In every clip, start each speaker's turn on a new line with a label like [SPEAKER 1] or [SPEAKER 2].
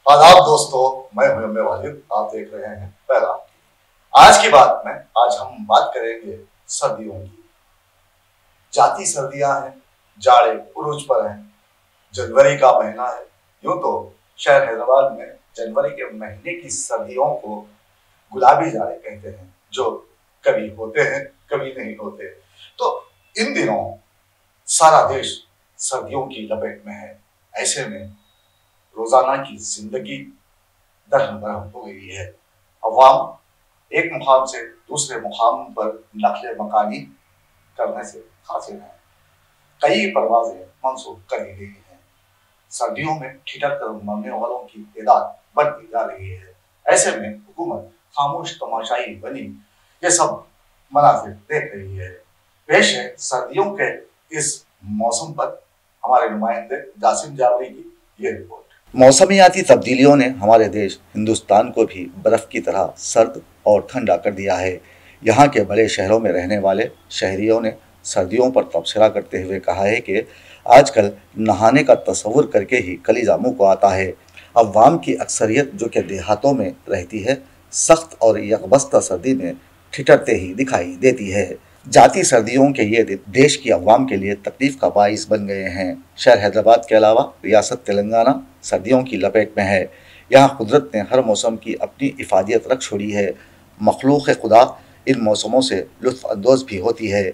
[SPEAKER 1] आदाब दोस्तों, मैं हूं एम ए वालिद। आप देख रहे हैं पहला। आज की बात में आज हम बात करेंगे सर्दियों की। जाती सर्दियां हैं, जाड़े उरूज पर हैं, जनवरी का महीना है। यूं तो शहर हैदराबाद में जनवरी के महीने की सर्दियों को गुलाबी जाड़े कहते हैं, जो कभी होते हैं कभी नहीं होते। तो इन दिनों सारा देश सर्दियों की लपेट में है। ऐसे में रोजाना की जिंदगी दरहम हो गई है। अवाम एक मुकाम से दूसरे मुकाम पर नकले मकानी करने से हासिल है। कई परवाजें मंसूब कर दी गई हैं। सर्दियों में ठिठक कर मरने वालों की तादाद बढ़ती जा रही है। ऐसे में हुकूमत खामोश तमाशाई बनी ये सब मनाजिर देख रही है। पेश है सर्दियों के इस मौसम पर हमारे नुमाइंदे जासिम जावरी की ये रिपोर्ट।
[SPEAKER 2] मौसमियाती तब्दीलियों ने हमारे देश हिंदुस्तान को भी बर्फ़ की तरह सर्द और ठंडा कर दिया है। यहाँ के बड़े शहरों में रहने वाले शहरियों ने सर्दियों पर तबसरा करते हुए कहा है कि आजकल नहाने का तस्वुर करके ही कलीजा मुँह को आता है। अवाम की अक्सरियत जो कि देहातों में रहती है, सख्त और यकबस्ता सर्दी में ठिठरते ही दिखाई देती है। जाती सर्दियों के ये दिन देश की अवाम के लिए तकलीफ का बाइस बन गए हैं। शहर हैदराबाद के अलावा रियासत तेलंगाना सर्दियों की लपेट में है। यहाँ कुदरत ने हर मौसम की अपनी इफादियत रख छोड़ी है। मखलूक खुदा इन मौसमों से लुत्फ़ अंदोज़ भी होती है,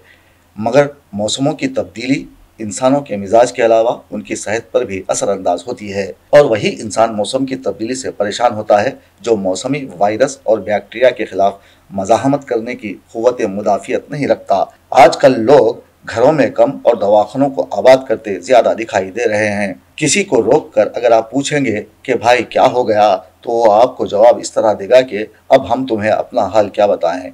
[SPEAKER 2] मगर मौसमों की तब्दीली इंसानों के मिजाज के अलावा उनकी सेहत पर भी असरअंदाज होती है। और वही इंसान मौसम की तब्दीली से परेशान होता है जो मौसमी वायरस और बैक्टीरिया के खिलाफ मज़ाहमत करने की क़ुव्वत मुदाफ़ियत नहीं रखता। आजकल लोग घरों में कम और दवाखानों को आबाद करते ज़्यादा दिखाई दे रहे हैं। किसी को रोक कर अगर आप पूछेंगे कि भाई क्या हो गया, तो वो आपको जवाब इस तरह देगा कि अब हम तुम्हें अपना हाल क्या बताएं।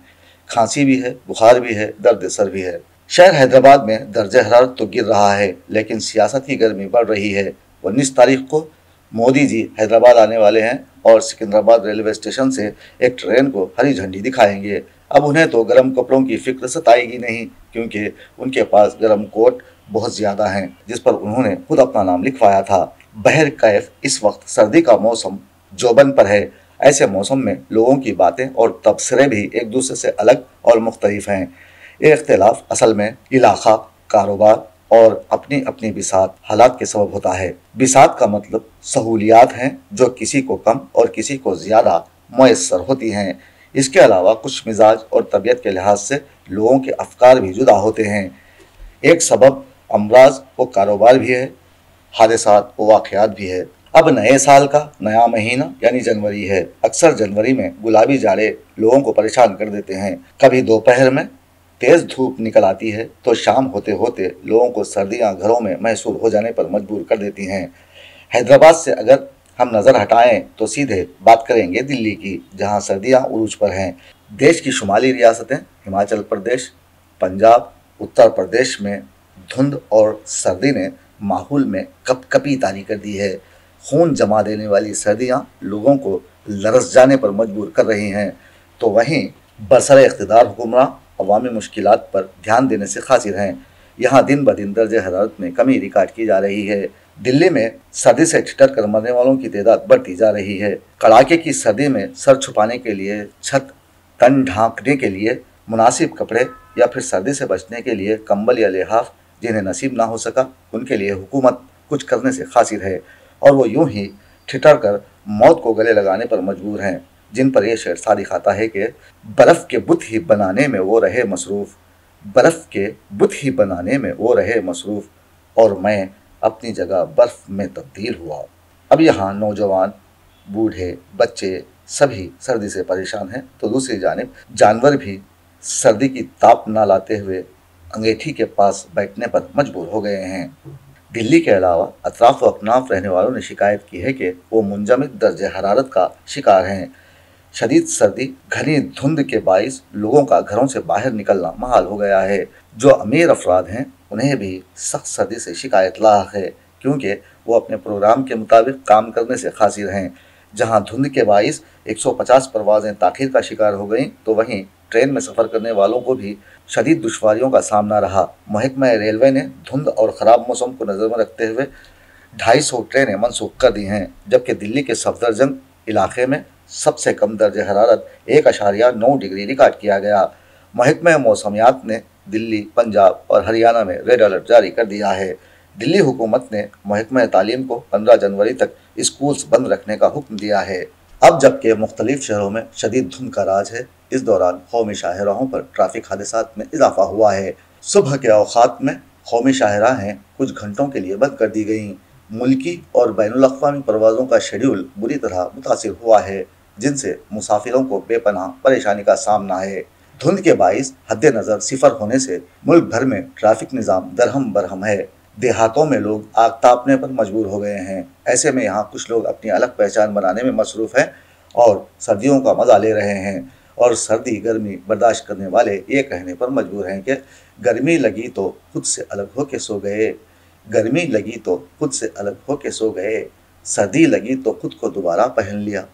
[SPEAKER 2] खांसी भी है, बुखार भी है, दर्द सर भी है। शहर हैदराबाद में दर्जे हरारत तो गिर रहा है, लेकिन सियासत की गर्मी बढ़ रही है। 19 तारीख को मोदी जी हैदराबाद आने वाले हैं और सिकंदराबाद रेलवे स्टेशन से एक ट्रेन को हरी झंडी दिखाएंगे। अब उन्हें तो गर्म कपड़ों की फिक्र सताएगी नहीं, क्योंकि उनके पास गर्म कोट बहुत ज़्यादा हैं, जिस पर उन्होंने खुद अपना नाम लिखवाया था। बहर कैफ इस वक्त सर्दी का मौसम जोबन पर है। ऐसे मौसम में लोगों की बातें और तबसरे भी एक दूसरे से अलग और मुख्तलिफ हैं। ये इख्तिलाफ असल में इलाका, कारोबार और अपनी अपनी बिसात हालात के सबब होता है। बिसात का मतलब सहूलियात हैं जो किसी को कम और किसी को ज़्यादा मुयस्सर होती हैं। इसके अलावा कुछ मिजाज और तबीयत के लिहाज से लोगों के अफकार भी जुदा होते हैं। एक सबब अमराज व कारोबार भी है, हादसात व वाक़यात भी है। अब नए साल का नया महीना यानी जनवरी है। अक्सर जनवरी में गुलाबी जाड़े लोगों को परेशान कर देते हैं। कभी दोपहर में तेज़ धूप निकल आती है तो शाम होते होते लोगों को सर्दियां घरों में महसूस हो जाने पर मजबूर कर देती हैं। हैदराबाद से अगर हम नज़र हटाएं तो सीधे बात करेंगे दिल्ली की, जहां सर्दियां उरूज पर हैं। देश की शुमाली रियासतें हिमाचल प्रदेश, पंजाब, उत्तर प्रदेश में धुंध और सर्दी ने माहौल में कपकपी तारी कर दी है। खून जमा देने वाली सर्दियां लोगों को लरस जाने पर मजबूर कर रही हैं, तो वहीं बरसरे इख्तिदार हुक्मरां अवामी मुश्किलात पर ध्यान देने से खासिर हैं। यहाँ दिन ब दिन दर्जे हरारत में कमी रिकॉर्ड की जा रही है। दिल्ली में सर्दी से ठिठर कर मरने वालों की तादाद बढ़ती जा रही है। कड़ाके की सर्दी में सर छुपाने के लिए छत, तन ढांकने के लिए मुनासिब कपड़े या फिर सर्दी से बचने के लिए कंबल या लिहाफ जिन्हें नसीब ना हो सका, उनके लिए हुकूमत कुछ करने से खासिर है, और वो यूं ही ठिठर कर मौत को गले लगाने पर मजबूर हैं। जिन पर यह शेर सादिक आता है कि बर्फ़ के बुत ही बनाने में वो रहे मसरूफ़, बर्फ़ के बुत ही बनाने में वो रहे मसरूफ़, और मैं अपनी जगह बर्फ़ में तब्दील हुआ। अब यहाँ नौजवान, बूढ़े, बच्चे सभी सर्दी से परेशान हैं, तो दूसरी जानिब जानवर भी सर्दी की ताप न लाते हुए अंगीठी के पास बैठने पर मजबूर हो गए हैं। दिल्ली के अलावा अतराफ व अकनाफ रहने वालों ने शिकायत की है कि वो मुंजमद दर्जे हरारत का शिकार हैं। शदीद सर्दी, घनी धुंध के बाइस लोगों का घरों से बाहर निकलना महाल हो गया है। जो अमीर अफराद हैं उन्हें भी सख्त सर्दी से शिकायत लाक है, क्योंकि वो अपने प्रोग्राम के मुताबिक काम करने से खासिर हैं। जहां धुंध के बाइस 150 परवाजें ताख़ीर का शिकार हो गईं, तो वहीं ट्रेन में सफ़र करने वालों को भी शदीद दुश्वारियों का सामना रहा। महकमा रेलवे ने धुंध और ख़राब मौसम को नज़र में रखते हुए 250 ट्रेनें मनसूख कर दी हैं, जबकि दिल्ली के सफदरजंग इलाके में सबसे कम दर्ज हरारत 1.9 डिग्री रिकॉर्ड किया गया। महकमे मौसमियात ने दिल्ली, पंजाब और हरियाणा में रेड अलर्ट जारी कर दिया है। दिल्ली हुकूमत ने महकमे तालीम को 15 जनवरी तक स्कूल्स बंद रखने का हुक्म दिया है। अब जबकि मुख्तलिफ शहरों में शदीद धुंध का राज है, इस दौरान कौमी शाहराहों पर ट्रैफिक हादसात में इजाफा हुआ है। सुबह के औकात में कौमी शाहराहें कुछ घंटों के लिए बंद कर दी गईं। मुल्की और बैनुल-अक़वामी परवाज़ों का शेड्यूल बुरी तरह मुतासिर हुआ है, जिनसे मुसाफिरों को बेपनाह परेशानी का सामना है। धुंध के बाइस हद नज़र सिफर होने से मुल्क भर में ट्रैफिक निज़ाम दरहम बरहम है। देहातों में लोग आग तापने पर मजबूर हो गए हैं। ऐसे में यहाँ कुछ लोग अपनी अलग पहचान बनाने में मसरूफ़ हैं और सर्दियों का मज़ा ले रहे हैं, और सर्दी गर्मी बर्दाश्त करने वाले ये कहने पर मजबूर हैं कि गर्मी लगी तो खुद से अलग हो के सो गए, गर्मी लगी तो खुद से अलग हो के सो गए, सर्दी लगी तो खुद को दोबारा पहन लिया।